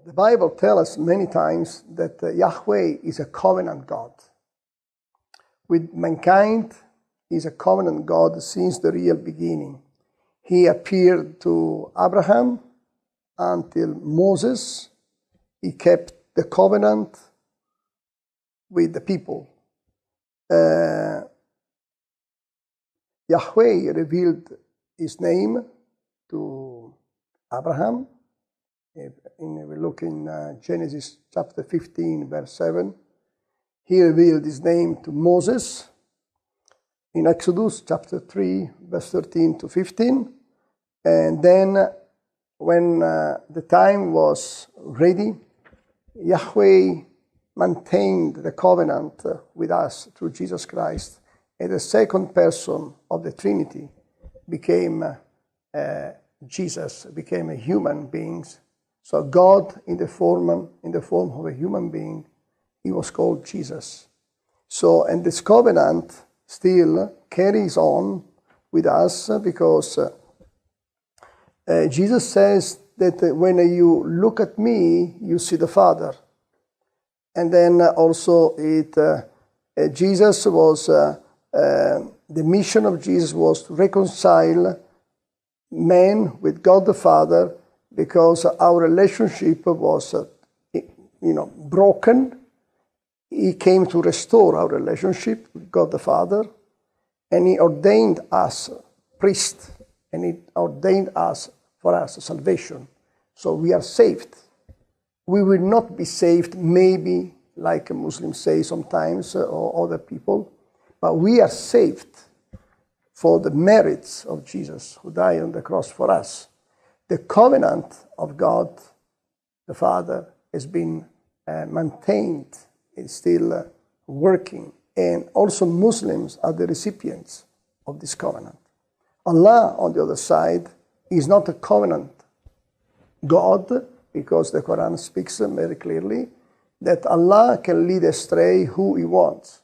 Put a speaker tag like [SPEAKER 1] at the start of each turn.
[SPEAKER 1] The Bible tells us many times that Yahweh is a covenant God. With mankind, He is a covenant God since the real beginning. He appeared to Abraham until Moses. He kept the covenant with the people. Yahweh revealed His name to Abraham. We look in Genesis chapter 15, verse 7. He revealed His name to Moses. In Exodus chapter 3, verse 13 to 15. And then when the time was ready, Yahweh maintained the covenant with us through Jesus Christ. And the second person of the Trinity became Jesus, became a human being. So God, in the form of a human being, He was called Jesus. So, and this covenant still carries on with us because Jesus says that when you look at me, you see the Father. And then also Jesus was, the mission of Jesus was to reconcile man with God the Father, because our relationship was, broken. He came to restore our relationship with God the Father, and He ordained us priests, and He ordained for us salvation. So we are saved. We will not be saved maybe like Muslims say sometimes, or other people, but we are saved for the merits of Jesus who died on the cross for us. The covenant of God the Father has been maintained. It's still working. And also Muslims are the recipients of this covenant. Allah, on the other side, is not a covenant God, because the Quran speaks very clearly that Allah can lead astray who He wants.